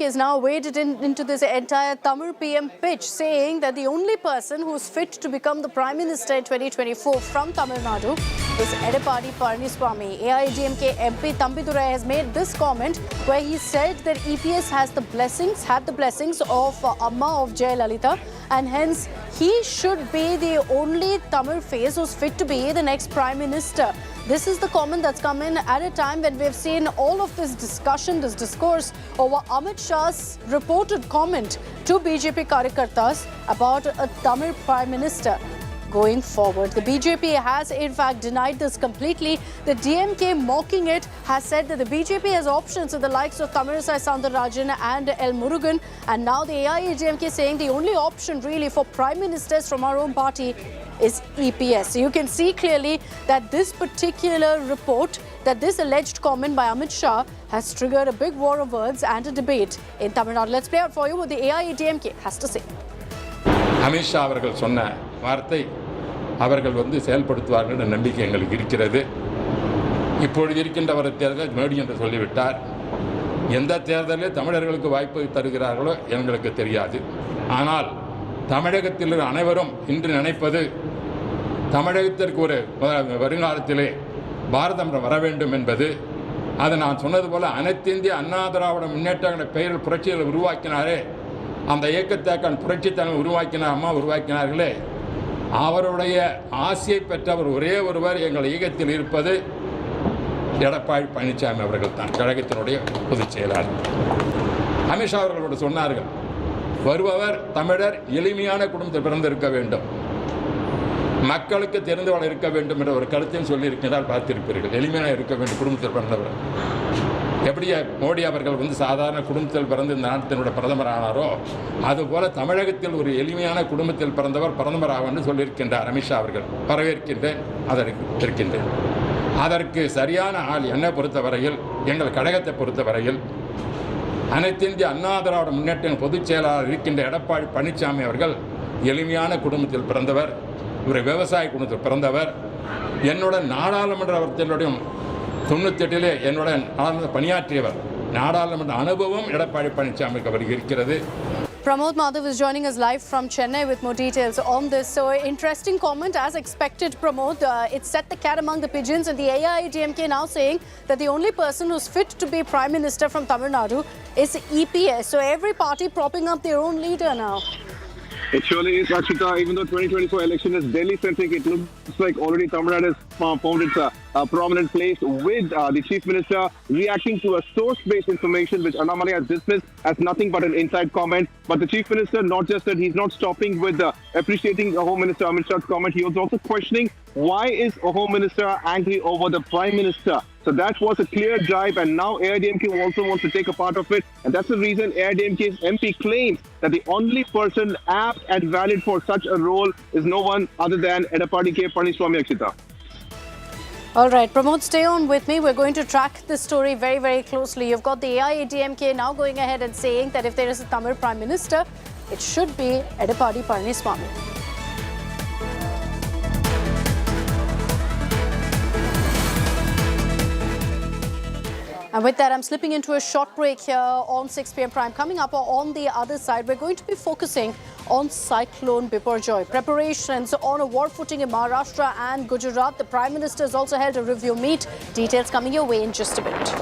is now waded into this entire Tamil PM pitch, saying that the only person who is fit to become the Prime Minister in 2024 from Tamil Nadu is Edappadi Palaniswamy. AIADMK MP Thambidurai has made this comment where he said that EPS had the blessings of Amma of Jayalalitha, and hence he should be the only Tamil face who's fit to be the next Prime Minister. This is the comment that's come in at a time when we've seen all of this discussion, this discourse over Amit Shah's reported comment to BJP Karyakartas about a Tamil Prime Minister going forward. The BJP has in fact denied this completely. The DMK, mocking it, has said that the BJP has options with the likes of Tamilisai Soundararajan and L. Murugan, and now the AIADMK saying the only option really for Prime Ministers from our own party is EPS. So you can see clearly that this particular report, that this alleged comment by Amit Shah has triggered a big war of words and a debate in Tamil Nadu. Let's play out for you what the AIADMK has to say. Amit Shah அவர்கள் சொன்ன வார்த்தை அவர்கள் செயல்படுத்துவார்கள் என்ற நம்பிக்கை எங்களுக்கு இருக்கிறது. இப்பொழுது இருக்கின்ற ஒரு தேர்தல் மோடி என்று சொல்லிவிட்டார். எந்த தேர்தலில் தமிழர்களுக்கு வாய்ப்பு தருகிறார்களோ எங்களுக்கு தெரியாது. ஆனால் தமிழகத்தில் அனைவரும் இன்று நினைப்பது தமிழகத்திற்கு ஒரு வருங்காலத்திலே பாரதம் வர வேண்டும் என்பது. அது நான் சொன்னது போல அனைத்து இந்திய அண்ணா திராவிட முன்னேற்ற பெயரில் புரட்சிகளை உருவாக்கினாரே, அந்த இயக்கத்தை புரட்சி தலைவர் உருவாக்கினார், அம்மா உருவாக்கினார்களே, அவருடைய ஆசையை பெற்றவர் ஒரே ஒருவர் எங்கள் இயக்கத்தில் இருப்பது எடப்பாடி பழனிசாமி அவர்கள் தான், கழகத்தினுடைய பொதுச் செயலாளர். அமித்ஷா அவர்களோடு சொன்னார்கள், வருபவர் தமிழர் எளிமையான குடும்பத்தில் பிறந்திருக்க வேண்டும், மக்களுக்கு தெரிந்தவர்கள் இருக்க வேண்டும் என்ற ஒரு கருத்தையும் சொல்லியிருக்கிறார். பார்த்திருப்பீர்கள், எளிமையாக இருக்க வேண்டும் குடும்பத்தில் பிறந்தவர். எப்படி மோடி அவர்கள் சாதாரண குடும்பத்தில் பிறந்து இந்த நாட்டினுடைய பிரதமர் ஆனாரோ, அதுபோல தமிழகத்தில் ஒரு எளிமையான குடும்பத்தில் பிறந்தவர் பிரதமர் ஆவார் என்று சொல்லியிருக்கின்றார் அமித்ஷா அவர்கள். வரவேற்கின்றேன், அதற்கு இருக்கின்றேன். அதற்கு சரியான ஆள் என்னை பொறுத்தவரையில், எங்கள் கழகத்தை பொறுத்தவரையில் அனைத்து இந்திய அண்ணா திராவிட முன்னேற்ற பொதுச் செயலாளர் இருக்கின்ற எடப்பாடி பழனிசாமி அவர்கள் எளிமையான குடும்பத்தில் பிறந்தவர், இவர் விவசாய குடும்பத்தில் பிறந்தவர். என்னுடன் நாடாளுமன்றத்தினுடைய 98 என்னுடன் பணியாற்றியவர். நாடாளுமன்ற அனுபவம் எடப்பாடி பழனிசாமிக்கு அவருக்கு இருக்கிறது. Pramod Madhav is joining us live from Chennai with more details on this. So, interesting comment as expected, Pramod. It set the cat among the pigeons, and the AIADMK now saying that the only person who's fit to be Prime Minister from Tamil Nadu is EPS. So, every party propping up their own leader now. It surely is, Akshita. Even though 2024 election is Delhi-centric, it looks like already Tamil Nadu has found its prominent place with the Chief Minister reacting to a source-based information which Annamalai has dismissed as nothing but an inside comment. But the Chief Minister not just that he's not stopping with appreciating the Home Minister Amit Shah's comment, he was also questioning why is a Home Minister angry over the Prime Minister. So that was a clear jibe, and now AIADMK also wants to take a part of it, and that's the reason AIADMK's MP claims that the only person apt and valid for such a role is no one other than Edappadi Palaniswamy. Akshita. All right, Pramod, stay on with me. We're going to track this story very, very closely. You've got the AIADMK now going ahead and saying that if there is a Tamil Prime Minister, it should be Edappadi Palaniswamy. And with that, I'm slipping into a short break here on 6 PM Prime. Coming up on the other side, we're going to be focusing on Cyclone Biparjoy. Preparations on a war footing in Maharashtra and Gujarat. The Prime Minister has also held a review meet. Details coming your way in just a bit.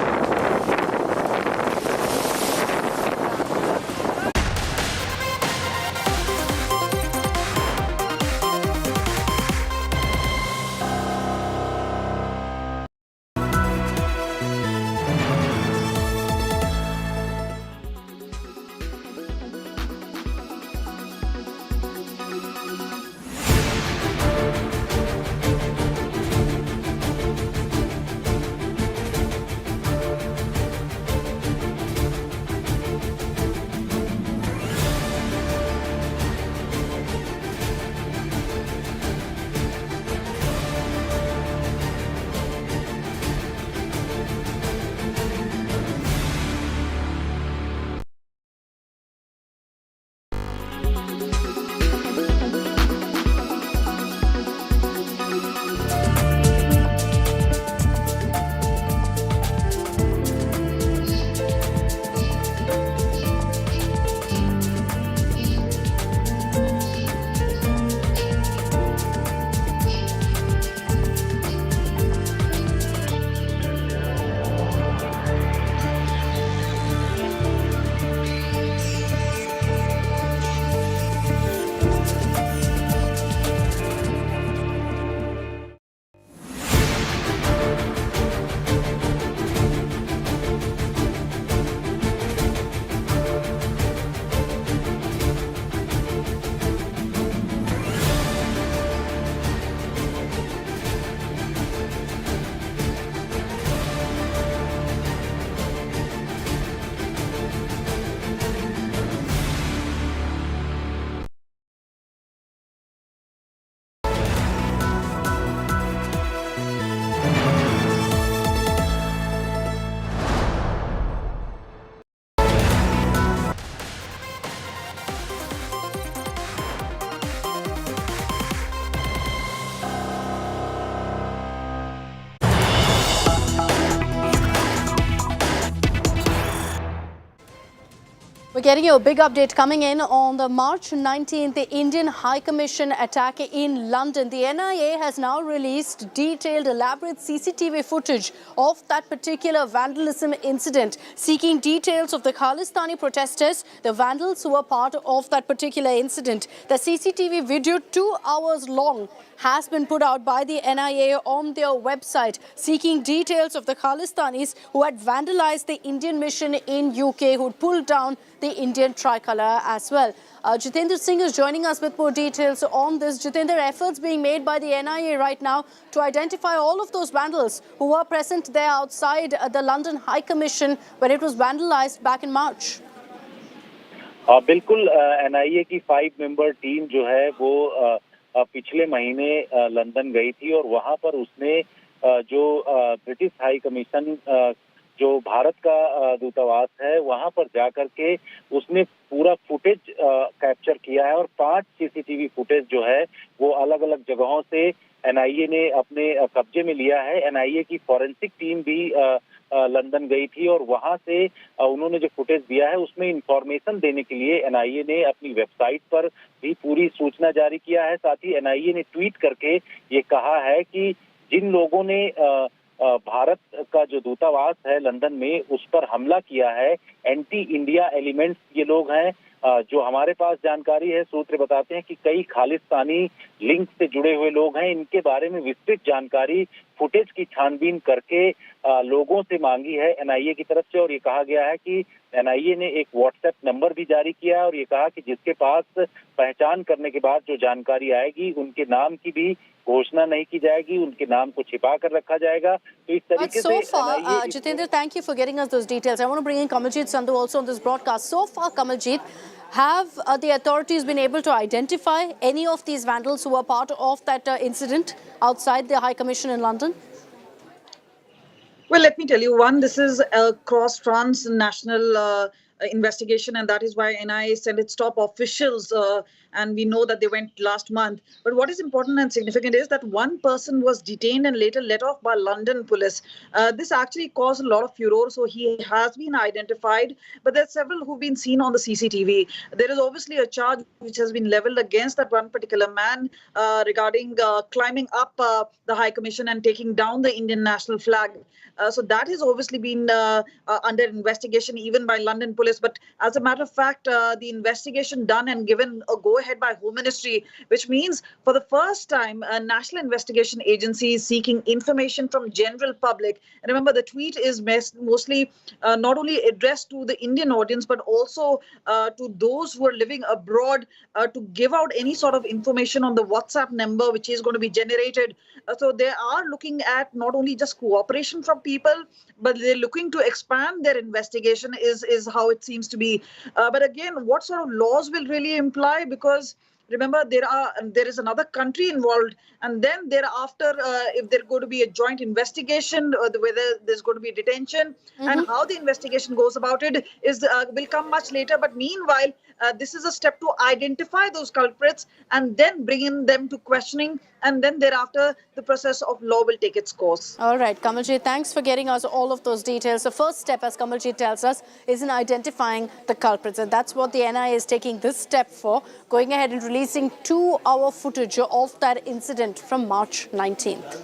We're getting you a big update coming in on the March 19th, the Indian High Commission attack in London. The NIA has now released detailed, elaborate CCTV footage of that particular vandalism incident, seeking details of the Khalistani protesters, the vandals who were part of that particular incident. The CCTV video, 2 hours long, has been put out by the NIA on their website, seeking details of the Khalistanis who had vandalized the Indian mission in UK, who had pulled down the Indian tricolour as well. Jitendra Singh is joining us with more details on this. Jitendra, efforts being made by the NIA right now to identify all of those vandals who were present there outside the London High Commission when it was vandalized back in March. बिल्कुल NIA की 5 member team जो है वो पिछले महीने London गई थी और वहां पर उसने जो ब्रिटिश हाई कमीशन जो भारत का दूतावास है वहां पर जाकर के उसने पूरा फुटेज कैप्चर किया है और 5 सीसीटीवी फुटेज जो है वो अलग अलग जगहों से NIA ने अपने कब्जे में लिया है। NIA की फॉरेंसिक टीम भी लंदन गई थी और वहां से उन्होंने जो फुटेज दिया है उसमें इंफॉर्मेशन देने के लिए NIA ने अपनी वेबसाइट पर भी पूरी सूचना जारी किया है। साथ ही NIA ने ट्वीट करके ये कहा है कि जिन लोगों ने भारत का जो दूतावास है लंदन में उस पर हमला किया है, एंटी इंडिया एलिमेंट्स ये लोग हैं। जो हमारे पास जानकारी है, सूत्र बताते हैं कि कई खालिस्तानी लिंक से जुड़े हुए लोग हैं। इनके बारे में विस्तृत जानकारी फुटेज की छानबीन करके लोगों से मांगी है NIA की तरफ से और ये कहा गया है कि NIA ने एक व्हाट्सएप नंबर भी जारी किया और ये कहा कि जिसके पास पहचान करने के बाद जो जानकारी आएगी उनके नाम की भी घोषणा नहीं की जाएगी, उनके नाम को छिपा कर रखा जाएगा। तो इस तरीके से Jitendra, thank you for getting us those details. I want to bring in Kamaljeet Sandhu also on this broadcast. So far, Kamaljeet, have the authorities been able to identify any of these vandals who were part of that incident outside the High Commission in London? Well, let me tell you, one, this is a cross-transnational investigation, and that is why NIA sent its top officials, and we know that they went last month. But what is important and significant is that one person was detained and later let off by London police. This actually caused a lot of furor, so he has been identified, but there are several who've been seen on the CCTV. There is obviously a charge which has been leveled against that one particular man regarding climbing up the High Commission and taking down the Indian national flag. So that has obviously been under investigation even by London police. But as a matter of fact, the investigation done and given a go-ahead by Home Ministry, which means for the first time, a national investigation agency is seeking information from general public. And remember, the tweet is mostly not only addressed to the Indian audience, but also to those who are living abroad to give out any sort of information on the WhatsApp number, which is going to be generated. So they are looking at not only just cooperation from people, but they're looking to expand their investigation is how it seems to be. But again, what sort of laws will really imply? Because remember, there is another country involved, and then thereafter, if there's going to be a joint investigation, whether there's going to be detention, and how the investigation goes about it will come much later. But meanwhile, this is a step to identify those culprits and then bring in them to questioning, and then thereafter, the process of law will take its course. All right, Kamaljeet, thanks for getting us all of those details. The first step, as Kamaljeet tells us, is in identifying the culprits, and that's what the NIA is taking this step for, going ahead and releasing 2-hour footage of that incident from March 19th.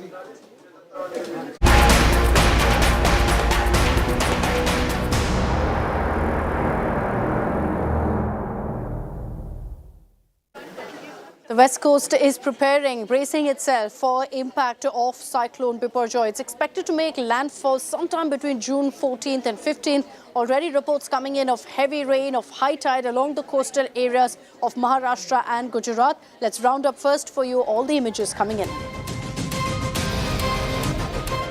The West Coast is bracing itself for impact of Cyclone Biparjoy. It's expected to make landfall sometime between June 14th and 15th. Already reports coming in of heavy rain, of high tide along the coastal areas of Maharashtra and Gujarat. Let's round up first for you all the images coming in.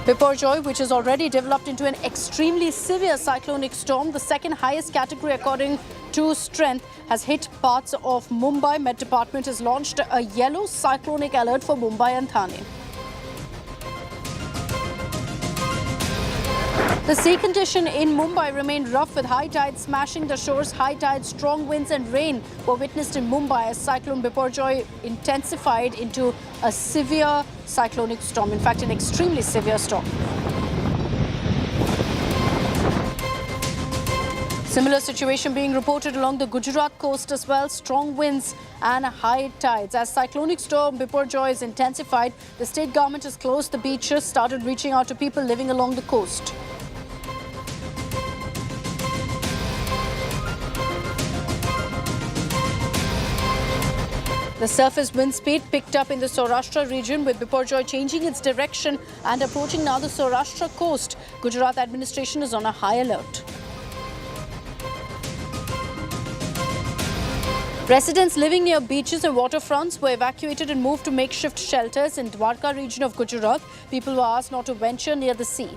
Biparjoy, which has already developed into an extremely severe cyclonic storm, the second highest category according to strength, has hit parts of Mumbai. Met Department has launched a yellow cyclonic alert for Mumbai and Thane. The sea condition in Mumbai remained rough with high tide smashing the shores. High tide, strong winds and rain were witnessed in Mumbai as Cyclone Biparjoy intensified into a severe cyclonic storm. In fact, an extremely severe storm. Similar situation being reported along the Gujarat coast as well. Strong winds and high tides. As cyclonic storm Biparjoy is intensified, the state government has closed the beaches, started reaching out to people living along the coast. The surface wind speed picked up in the Saurashtra region, with Biparjoy changing its direction and approaching now the Saurashtra coast. Gujarat administration is on a high alert. Residents living near beaches and waterfronts were evacuated and moved to makeshift shelters in Dwarka region of Gujarat. People were asked not to venture near the sea.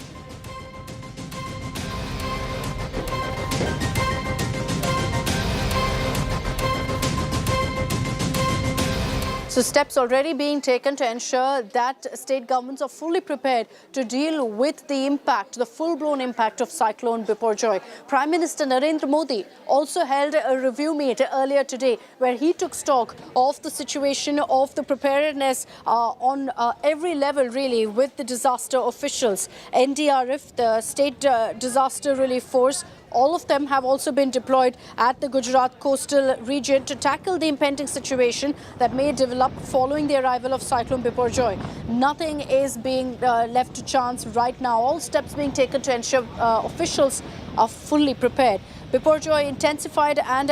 So steps already being taken to ensure that state governments are fully prepared to deal with the impact, the full-blown impact of Cyclone Biparjoy. Prime Minister Narendra Modi also held a review meet earlier today where he took stock of the situation, of the preparedness on every level really with the disaster officials. NDRF, the State Disaster Relief Force, all of them have also been deployed at the Gujarat coastal region to tackle the impending situation that may develop following the arrival of Cyclone Biparjoy. Nothing is being left to chance right now. All steps being taken to ensure officials are fully prepared. Biparjoy intensified and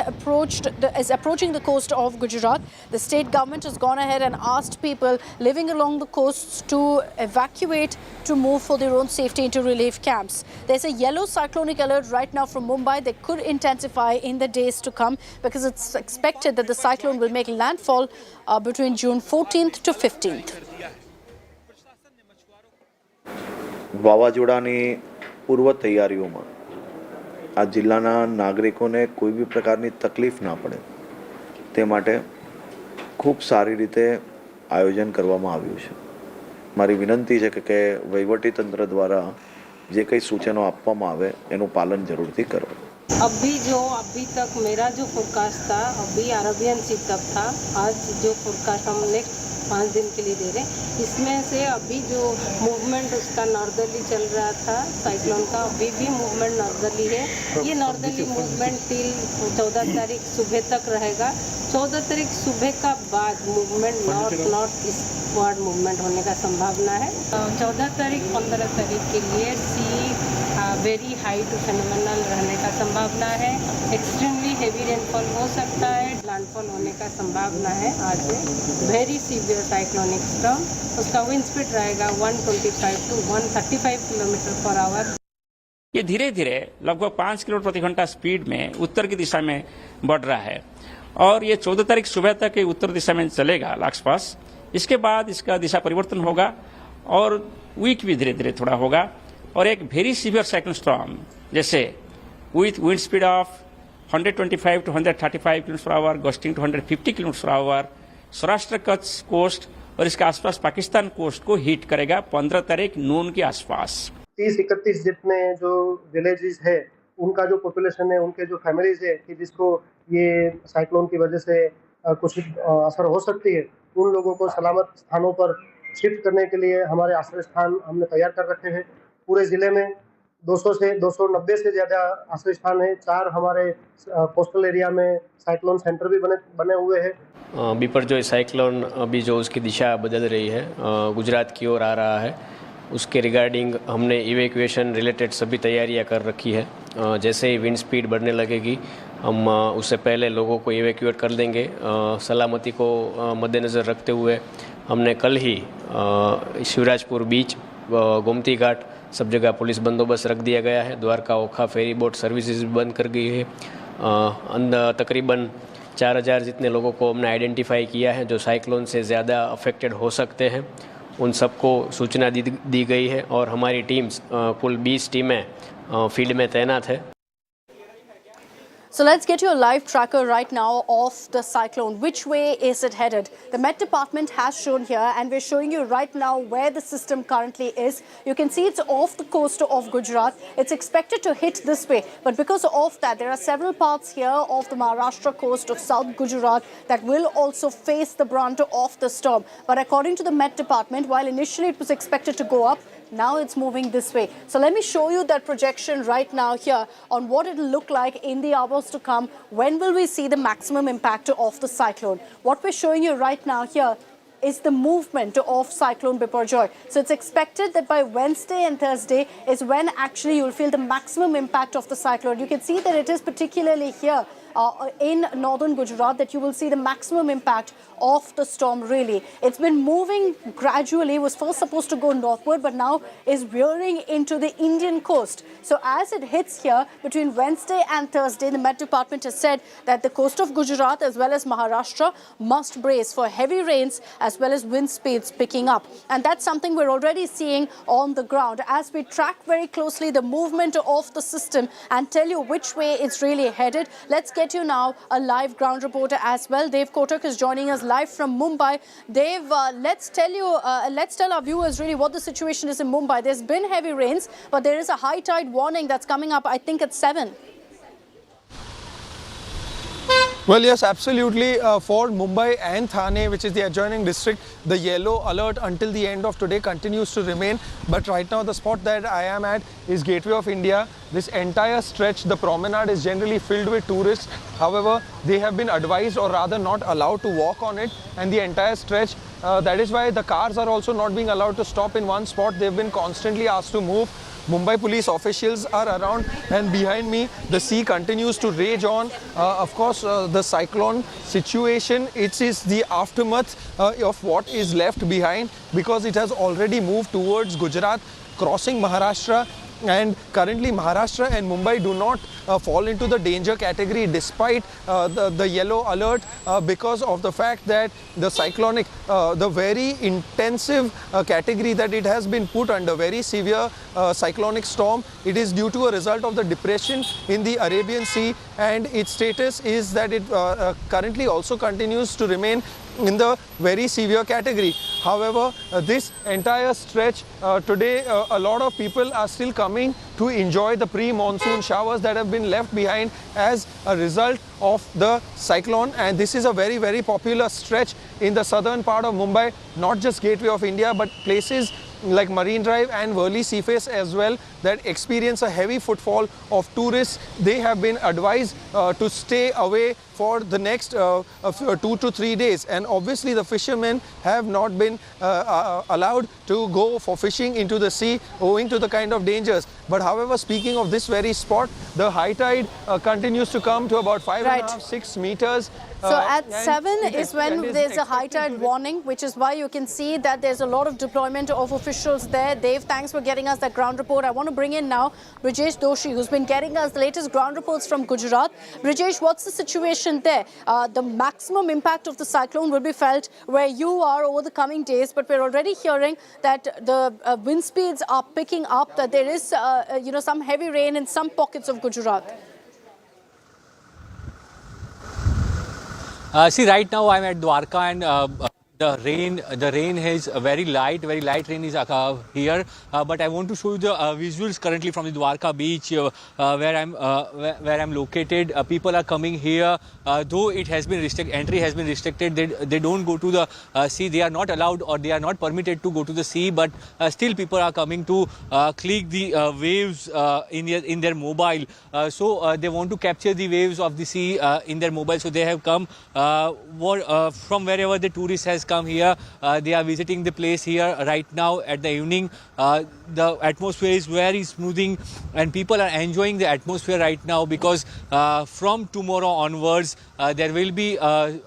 is approaching the coast of Gujarat. The state government has gone ahead and asked people living along the coasts to evacuate, to move for their own safety into relief camps. There's a yellow cyclonic alert right now from Mumbai that could intensify in the days to come because it's expected that the cyclone will make landfall between June 14th to 15th. વાવાઝોડાની પૂર્વ તૈયારીઓમાં આ જિલ્લાના નાગરિકોને કોઈ બી પ્રકારની તકલીફ ના પડે તે માટે ખૂબ સારી રીતે આયોજન કરવામાં આવ્યું છે. મારી વિનંતી છે કે વહીવટીતંત્ર દ્વારા જે કંઈ સૂચનો આપવામાં આવે એનું પાલન જરૂરથી કરો. अभी तक मेरा जो फोरकास्ट था, अभी अरबियन सी तक था. आज जो फोरकास्ट हम नेक्स्ट 5 दिन के लिए दे रहे हैं, इसमें से अभी जो मूवमेंट उसका नॉर्दर्ली चल रहा था साइक्लोन का, अभी भी मूवमेंट नॉर्दर्ली है. ये नॉर्दर्ली मूवमेंट टिल 14 तारीख सुबह तक रहेगा. 14 तारीख सुबह का बाद मूवमेंट नॉर्थ ईस्टवर्ड मूवमेंट होने का संभावना है. 14 तारीख 15 तारीख के लिए सी वेरी हाई टू फेनोमेनल रहने का संभावना है. एक्सट्रीमली हेवी रेनफॉल हो सकता है. लैंडफॉल होने का संभावना है. आज से वेरी सीवियर साइक्लोनिक स्टॉर्म, उसका विंड स्पीड रहेगा 125 टू 135 किलोमीटर पर आवर. ये धीरे धीरे लगभग 5 किलोमीटर प्रति घंटा स्पीड में उत्तर की दिशा में बढ़ रहा है और ये 14 तारीख सुबह तक उत्तर दिशा में चलेगा आसपास. इसके बाद इसका दिशा परिवर्तन होगा और वीक भी धीरे धीरे थोड़ा होगा और एक वेरी सीवियर साइक्लोन स्टॉर्म जैसे with wind speed of 125 to 135 kilometre per hour, gusting to 150 kilometre per hour, Saurashtra Kutch coast और इसके आसपास पाकिस्तान कोस्ट को हिट करेगा 15 तारीख नून के आसपास. 30-31 जितने जो विलेजेस है उनका जो पॉपुलेशन है, उनके जो फैमिलीज है कि जिसको ये साइक्लोन की वजह से कुछ असर हो सकती है, उन लोगों को सलामत स्थानों पर शिफ्ट करने के लिए हमारे आश्रय स्थान हमने तैयार कर रखे हैं. पूरे ज़िले में 200 से 290 से ज़्यादा आश्रय स्थान है. 4 हमारे कोस्टल एरिया में साइक्लोन सेंटर भी बने हुए हैं. बिपरजॉय साइक्लोन अभी जो उसकी दिशा बदल रही है, गुजरात की ओर आ रहा है, उसके रिगार्डिंग हमने इवैक्यूएशन रिलेटेड सभी तैयारियां कर रखी है. जैसे ही विंड स्पीड बढ़ने लगेगी हम उससे पहले लोगों को इवैक्यूएट कर देंगे. सलामती को मद्देनज़र रखते हुए हमने कल ही शिवराजपुर बीच, गोमती घाट सब जगह पुलिस बंदोबस्त रख दिया गया है. द्वारका ओखा फेरी बोट सर्विसेज भी बंद कर गई है. तकरीबन 4000 जितने लोगों को हमने आइडेंटिफाई किया है जो साइक्लोन से ज़्यादा अफेक्टेड हो सकते हैं. उन सबको सूचना दी गई है और हमारी टीम्स कुल 20 टीमें फील्ड में तैनात है. So let's get your live tracker right now of the cyclone. Which way is it headed? The Met Department has shown here, and we're showing you right now where the system currently is. You can see it's off the coast of Gujarat. It's expected to hit this way, but because of that, there are several parts here of the Maharashtra coast of South Gujarat that will also face the brunt of the storm. But according to the Met Department, while initially it was expected to go up, Now it's moving this way. So let me show you that projection right now here on what it will look like in the hours to come. When will we see the maximum impact of the cyclone? What we're showing you right now here is the movement of Cyclone Biparjoy. So it's expected that by Wednesday and Thursday is when actually you'll feel the maximum impact of the cyclone. You can see that it is particularly here in northern Gujarat that you will see the maximum impact of the storm really. It's been moving gradually. It was first supposed to go northward, but now is veering into the Indian coast. So as it hits here between Wednesday and Thursday, the Met Department has said that the coast of Gujarat as well as Maharashtra must brace for heavy rains as well as wind speeds picking up. And that's something we're already seeing on the ground as we track very closely the movement of the system and tell you which way it's really headed. Let's get you now a live ground reporter as well. Dave Kotak is joining us live from Mumbai. Dave, let's tell our viewers really what the situation is in Mumbai. There's been heavy rains, but there is a high tide warning that's coming up, I think, at 7. Well, yes, absolutely. For Mumbai and Thane, which is the adjoining district, the yellow alert until the end of today continues to remain. But right now, the spot that I am at is Gateway of India. This entire stretch, the promenade is generally filled with tourists. However, they have been advised or rather not allowed to walk on it. And the entire stretch, that is why the cars are also not being allowed to stop in one spot. They've been constantly asked to move. Mumbai police officials are around, and behind me the sea continues to rage on. Of course, the cyclone situation, it is the aftermath of what is left behind, because it has already moved towards Gujarat, crossing Maharashtra. And currently Maharashtra and Mumbai do not fall into the danger category despite the yellow alert because of the fact that the cyclonic, the very intensive category that it has been put under, very severe cyclonic storm. It is due to a result of the depression in the Arabian Sea, and its status is that it currently also continues to remain in the very severe category. However, this entire stretch today, a lot of people are still coming to enjoy the pre-monsoon showers that have been left behind as a result of the cyclone. And this is a very, very popular stretch in the southern part of Mumbai, not just Gateway of India, but places like Marine Drive and Worli Seaface as well that experience a heavy footfall of tourists. They have been advised to stay away for the next 2 to 3 days, and obviously the fishermen have not been allowed to go for fishing into the sea owing to the kind of dangers. But however, speaking of this very spot, the high tide continues to come to about 5.5–6 meters. So at 7 is when there's a high tide warning, which is why you can see that there's a lot of deployment of officials there. Dave, thanks for getting us that ground report. I want to bring in now Brijesh Doshi, who's been getting us the latest ground reports from Gujarat. Brijesh, what's the situation there? The maximum impact of the cyclone will be felt where you are over the coming days, but we're already hearing that the wind speeds are picking up, that there is some heavy rain in some pockets of Gujarat. See, right now I'm at Dwarka, and the rain is very light rain is here, but I want to show you the visuals currently from the Dwarka beach where I'm located. People are coming here, though it has been entry has been restricted. They don't go to the sea. They are not allowed, or they are not permitted to go to the sea, but still people are coming to click the waves in their mobile. So they want to capture the waves of the sea in their mobile. So they have come from wherever the tourist has come here. They are visiting the place here right now at the evening. The atmosphere is very smoothing, and people are enjoying the atmosphere right now, because from tomorrow onwards there will be an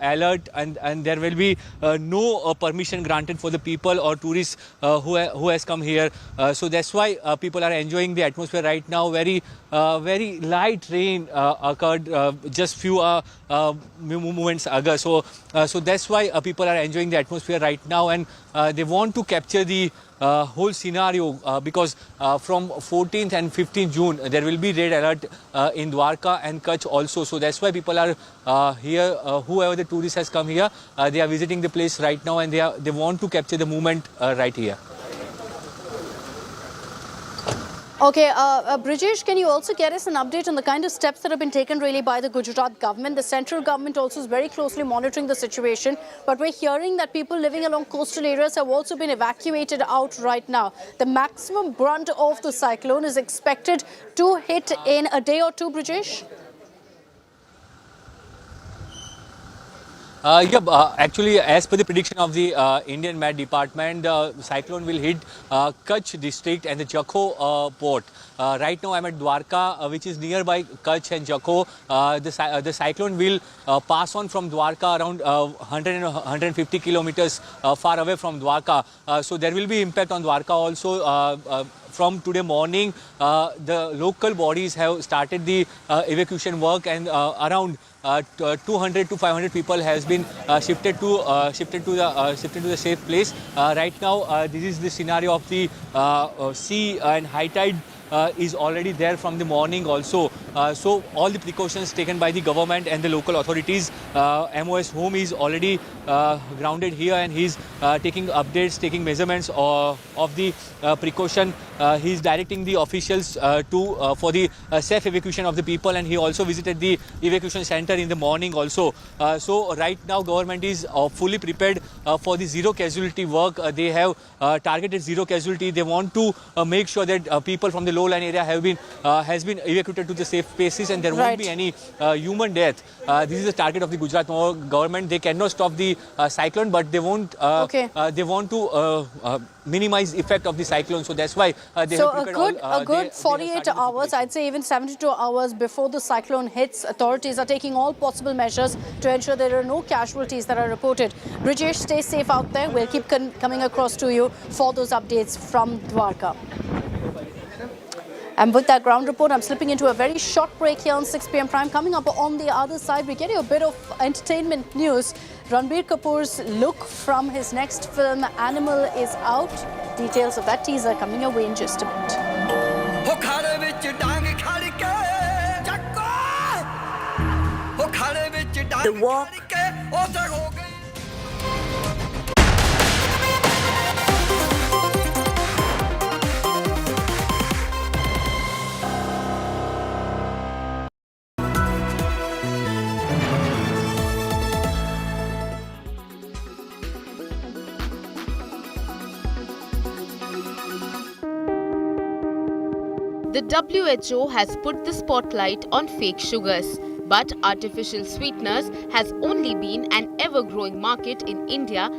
alert, and there will be no permission granted for the people or tourists who has come here. So that's why people are enjoying the atmosphere right now. Very light rain occurred just few moments ago. So that's why people are enjoying the atmosphere right now, and they want to capture the whole scenario because from 14th and 15th June there will be red alert in Dwarka and Kutch also. So that's why people are here. Whoever the tourist has come here, they are visiting the place right now, and they want to capture the moment right here. Okay, Brijesh, can you also get us an update on the kind of steps that have been taken really by the Gujarat government? The central government also is very closely monitoring the situation, but we're hearing that people living along coastal areas have also been evacuated out right now. The maximum brunt of the cyclone is expected to hit in a day or two, Brijesh? Actually, as per the prediction of the Indian Met Department, the cyclone will hit Kutch district and the Jakhau Port. Right now, I'm at Dwarka, which is nearby Kutch and Jakhau. The cyclone will pass on from Dwarka around 150 kilometers far away from Dwarka. So there will be impact on Dwarka also. From today morning, the local bodies have started the evacuation work, and around 200 to 500 people has been shifted to the safe place. Right now, this is the scenario of the sea, and high tide is already there from the morning also. So all the precautions taken by the government and the local authorities. MOS Home is already grounded here, and he's taking updates, taking measurements of the precaution. He's directing the officials for the safe evacuation of the people, and he also visited the evacuation center in the morning also. So right now government is fully prepared for the zero casualty work. They have targeted zero casualty. They want to make sure that people from the lowland area has been evacuated to the safe places, and there won't be any human death. This is the target of the Gujarat government. They cannot stop the cyclone, but they won't. They want to minimize effect of the cyclone. So that's why they have prepared a good 48 hours, I'd say even 72 hours before the cyclone hits, authorities are taking all possible measures to ensure there are no casualties that are reported. Brijesh, stay safe out there. We'll keep coming across to you for those updates from Dwarka. And with that ground report, I'm slipping into a very short break here on 6 PM Prime. Coming up on the other side, we get you a bit of entertainment news. Ranbir Kapoor's look from his next film, Animal, is out. Details of that teaser coming your way in just a bit. The walk. The WHO has put the spotlight on fake sugars, but artificial sweeteners has only been an ever-growing market in India.